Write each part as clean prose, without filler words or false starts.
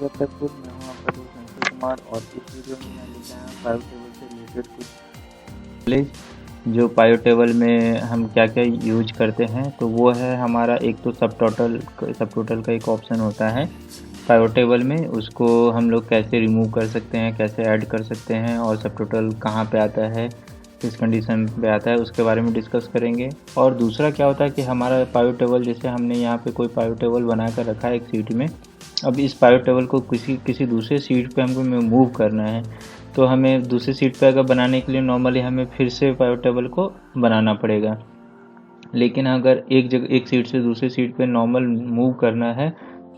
जगतपुर। मैं हूँ आपका दोस्त अंशु कुमार और इस वीडियो में मैं लेके आया हूँ पायो टेबल से रिलेटेड कुछ नॉलेज। जो पायो टेबल में हम क्या क्या यूज करते हैं तो वो है हमारा एक तो सब टोटल का एक ऑप्शन होता है पायो टेबल में, उसको हम लोग कैसे रिमूव कर सकते हैं, कैसे ऐड कर सकते हैं और सब टोटल कहाँ पे आता है, किस कंडीशन पे आता है, उसके बारे में डिस्कस करेंगे। और दूसरा क्या होता है कि हमारा पायो टेबल, जैसे हमने यहाँ पे कोई पायो टेबल बना कर रखा है एक सीट में, अब इस पायो टेबल को किसी दूसरे सीट पे हमको मूव करना है, तो हमें दूसरी सीट पे अगर बनाने के लिए नॉर्मली हमें फिर से पायो टेबल को बनाना पड़ेगा। लेकिन अगर एक सीट से दूसरी सीट पे नॉर्मल मूव करना है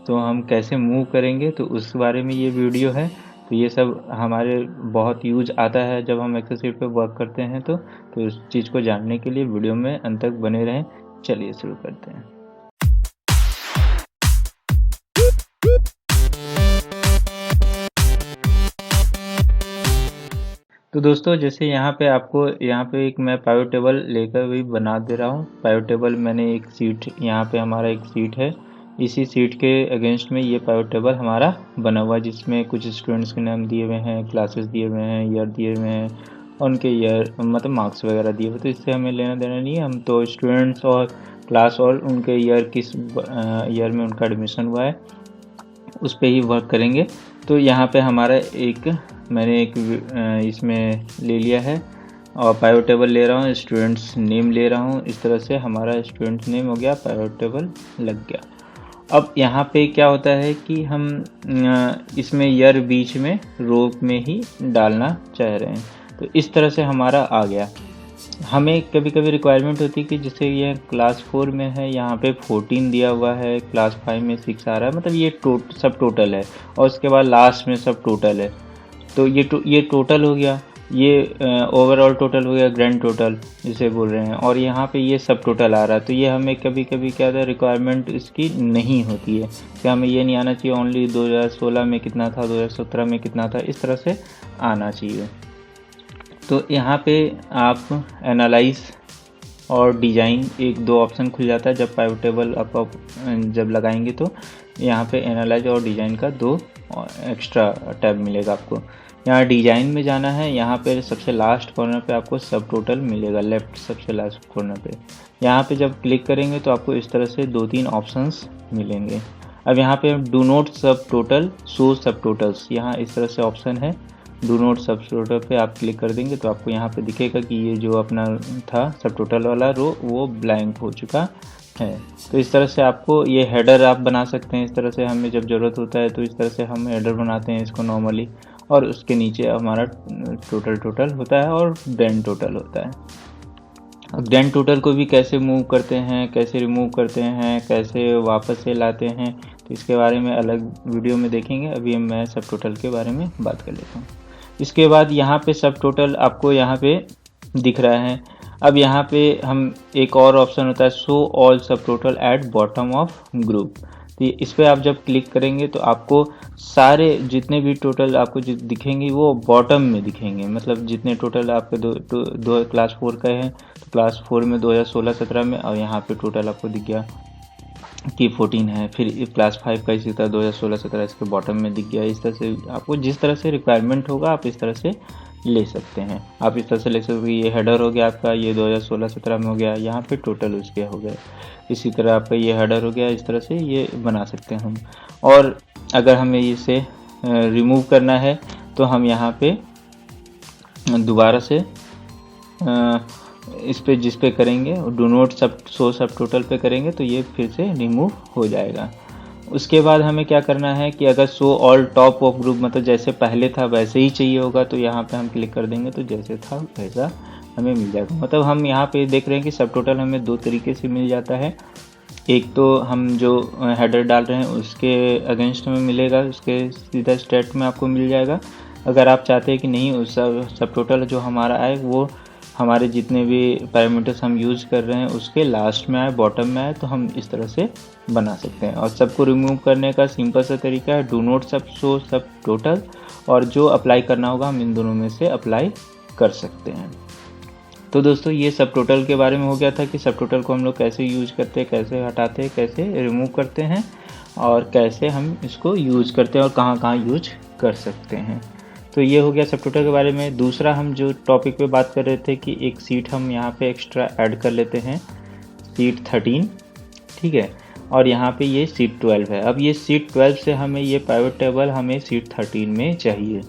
तो हम कैसे मूव करेंगे, तो उस बारे में ये वीडियो है। तो ये सब हमारे बहुत यूज आता है जब हम एक्सेल सीट पे वर्क करते हैं। तो इस चीज़ को जानने के लिए वीडियो में अंत तक बने रहें। चलिए शुरू करते हैं। तो दोस्तों, जैसे यहाँ पे एक मैं पायो टेबल लेकर भी बना दे रहा हूँ। पायो टेबल मैंने एक सीट, यहाँ पे हमारा एक सीट है, इसी सीट के अगेंस्ट में ये पायो टेबल हमारा बना हुआ है, जिसमें कुछ स्टूडेंट्स के नाम दिए हुए हैं, क्लासेस दिए हुए हैं, ईयर दिए हुए हैं और उनके ईयर मतलब मार्क्स वगैरह दिए हुए। तो इससे हमें लेना देना नहीं है, हम तो स्टूडेंट्स और क्लास और उनके ईयर किस ईयर में उनका एडमिशन हुआ है उस पर ही वर्क करेंगे। तो यहाँ पे हमारा मैंने एक इसमें ले लिया है और पायो टेबल ले रहा हूँ, स्टूडेंट्स नेम ले रहा हूँ। इस तरह से हमारा स्टूडेंट्स नेम हो गया, पायो टेबल लग गया। अब यहाँ पे क्या होता है कि हम इसमें ईयर बीच में रो में ही डालना चाह रहे हैं, तो इस तरह से हमारा आ गया। हमें कभी कभी रिक्वायरमेंट होती है कि जैसे ये क्लास 4 में है, यहाँ पे 14 दिया हुआ है, क्लास 5 में 6 आ रहा है, मतलब ये सब टोटल है और उसके बाद लास्ट में सब टोटल है। तो ये टोटल हो गया, ये ओवरऑल टोटल हो गया, ग्रैंड टोटल जिसे बोल रहे हैं, और यहाँ पे ये सब टोटल आ रहा है। तो ये हमें कभी कभी क्या था, रिक्वायरमेंट इसकी नहीं होती है कि हमें ये नहीं आना चाहिए ओनली 2016 में कितना था, 2017 में कितना था, इस तरह से आना चाहिए। तो यहाँ पे आप एनालाइज और डिज़ाइन एक दो ऑप्शन खुल जाता है जब पायो टेबल आप जब लगाएंगे। तो यहाँ पे एनालाइज और डिज़ाइन का दो एक्स्ट्रा टैब मिलेगा आपको। यहाँ डिज़ाइन में जाना है, यहाँ पे सबसे लास्ट कॉर्नर पे आपको सब टोटल मिलेगा, लेफ्ट सबसे लास्ट कॉर्नर पे। यहाँ पे जब क्लिक करेंगे तो आपको इस तरह से 2-3 ऑप्शंस मिलेंगे। अब यहाँ पे डू नोट सब टोटल शो सब टोटल्स, यहाँ इस तरह से ऑप्शन है। डू नोट सब टोटल पे आप क्लिक कर देंगे तो आपको यहाँ पे दिखेगा कि ये जो अपना था सब टोटल वाला रो वो ब्लैंक हो चुका है। तो इस तरह से आपको ये हेडर आप बना सकते हैं। इस तरह से हमें जब ज़रूरत होता है तो इस तरह से हम हेडर बनाते हैं इसको नॉर्मली, और उसके नीचे हमारा टोटल होता है और ग्रैंड टोटल होता है। अब ग्रैंड टोटल को भी कैसे मूव करते हैं, कैसे रिमूव करते हैं, कैसे वापस से लाते हैं, तो इसके बारे में अलग वीडियो में देखेंगे। अभी मैं सब टोटल के बारे में बात कर लेता हूँ। इसके बाद यहाँ पे सब टोटल आपको यहाँ पे दिख रहा है। अब यहाँ पे हम एक और ऑप्शन होता है शो ऑल सब total at bottom of group. तो इस पर आप जब क्लिक करेंगे तो आपको सारे जितने भी टोटल आपको दिखेंगे वो बॉटम में दिखेंगे। मतलब जितने टोटल आपके दो क्लास 4 का है तो क्लास 4 में 2016-17 में, और यहाँ पे टोटल आपको दिख गया कि 14 है। फिर क्लास 5 का इसी तरह 2016-17 इसके बॉटम में दिख गया। इस तरह से आपको जिस तरह से रिक्वायरमेंट होगा आप इस तरह से ले सकते हैं। आप इस तरह से ले सकते हैं, ये हेडर हो गया आपका, ये 2016-17 में हो गया, यहाँ पे टोटल उसके हो गए। इसी तरह आपका ये हेडर हो गया, इस तरह से ये बना सकते हैं हम। और अगर हमें इसे रिमूव करना है तो हम यहाँ पे दोबारा से इस पे जिस पे करेंगे डू नोट शो सब टोटल पे करेंगे तो ये फिर से रिमूव हो जाएगा। उसके बाद हमें क्या करना है कि अगर show all top of group, मतलब जैसे पहले था वैसे ही चाहिए होगा, तो यहाँ पे हम क्लिक कर देंगे तो जैसे था वैसा हमें मिल जाएगा। मतलब हम यहाँ पे देख रहे हैं कि सब टोटल हमें दो तरीके से मिल जाता है। एक तो हम जो हेडर डाल रहे हैं उसके अगेंस्ट में मिलेगा, उसके सीधा स्टेट में आपको मिल जाएगा। अगर आप चाहते हैं कि नहीं उस सब टोटल जो हमारा आए वो हमारे जितने भी पैरामीटर्स हम यूज़ कर रहे हैं उसके लास्ट में आए, बॉटम में आए, तो हम इस तरह से बना सकते हैं। और सबको रिमूव करने का सिंपल सा तरीका है डू नोट सब शो सब टोटल, और जो अप्लाई करना होगा हम इन दोनों में से अप्लाई कर सकते हैं। तो दोस्तों, ये सब टोटल के बारे में हो गया था कि सब टोटल को हम लोग कैसे यूज करते हैं, कैसे हटाते हैं, कैसे रिमूव करते हैं। और कैसे हम इसको यूज़ करते हैं और कहाँ कहाँ यूज कर सकते हैं। तो ये हो गया सबटोटल के बारे में। दूसरा हम जो टॉपिक पे बात कर रहे थे कि एक सीट हम यहाँ पे एक्स्ट्रा ऐड कर लेते हैं, सीट 13, ठीक है, और यहाँ पे ये सीट 12 है। अब ये सीट 12 से हमें ये पाइवट टेबल हमें सीट 13 में चाहिए,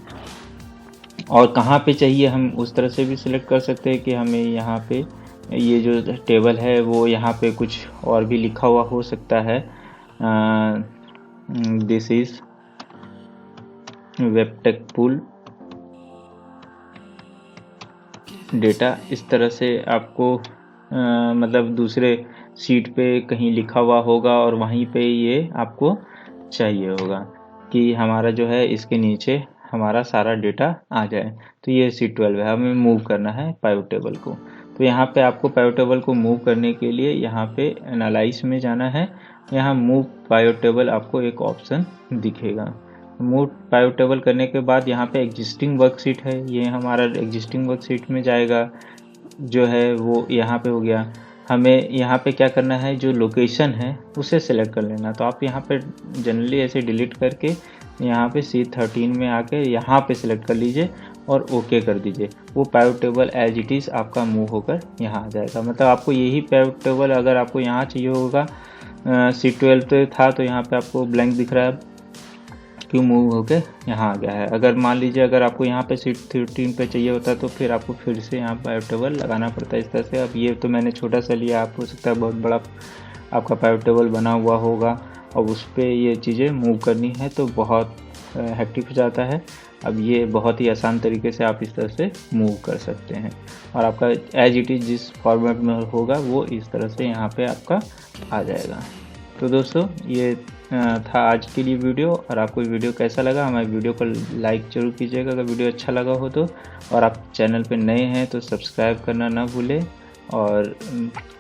और कहाँ पे चाहिए हम उस तरह से भी सिलेक्ट कर सकते हैं कि हमें यहाँ पे ये जो टेबल है वो यहाँ पे कुछ और भी लिखा हुआ हो सकता है, दिस इज वेबटेक पूल डेटा, इस तरह से आपको मतलब दूसरे सीट पे कहीं लिखा हुआ होगा और वहीं पे ये आपको चाहिए होगा कि हमारा जो है इसके नीचे हमारा सारा डेटा आ जाए। तो ये सीट 12 है, हमें मूव करना है पाइवट टेबल को। तो यहाँ पे आपको पाइवट टेबल को मूव करने के लिए यहाँ पे एनालाइज में जाना है। यहाँ मूव पाइवट टेबल आपको एक ऑप्शन दिखेगा। मूव पाइवट टेबल करने के बाद यहाँ पे एग्जिस्टिंग वर्कशीट है, ये हमारा एग्जिस्टिंग वर्कशीट में जाएगा, जो है वो यहाँ पे हो गया। हमें यहाँ पे क्या करना है, जो लोकेशन है उसे सेलेक्ट कर लेना। तो आप यहाँ पे जनरली ऐसे डिलीट करके यहाँ पे C13 में आके यहाँ पे सिलेक्ट कर लीजिए और ओके कर दीजिए। वो pivot table as it is आपका मूव होकर यहाँ आ जाएगा। मतलब आपको यही पाइवट टेबल अगर आपको यहाँ चाहिए होगा, C12 पे था तो यहाँ पे आपको ब्लैंक दिख रहा है, क्यों मूव होके यहाँ आ गया है। अगर मान लीजिए अगर आपको यहाँ पे सीट 13 पे चाहिए होता तो फिर आपको फिर से यहाँ पाइवट टेबल लगाना पड़ता है इस तरह से। अब ये तो मैंने छोटा सा लिया, आप हो सकता है बहुत बड़ा आपका पाइवट टेबल बना हुआ होगा और उस पर ये चीज़ें मूव करनी है तो बहुत हेक्टिक हो जाता है। अब ये बहुत ही आसान तरीके से आप इस तरह से मूव कर सकते हैं और आपका एज इट इज़ जिस फॉर्मेट में होगा वो इस तरह से यहाँ पे आपका आ जाएगा। तो दोस्तों ये था आज के लिए वीडियो, और आपको वीडियो कैसा लगा हमारे वीडियो को लाइक जरूर कीजिएगा अगर वीडियो अच्छा लगा हो तो, और आप चैनल पे नए हैं तो सब्सक्राइब करना ना भूलें। और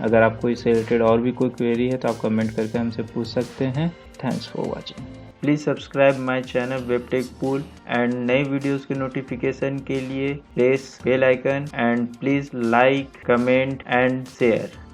अगर आपको इससे रिलेटेड और भी कोई क्वेरी है तो आप कमेंट करके हमसे पूछ सकते हैं। Thanks for watching. Please subscribe my channel वेबटेक पूल एंड नए वीडियोस के नोटिफिकेशन के लिए press bell icon and please like, comment and share.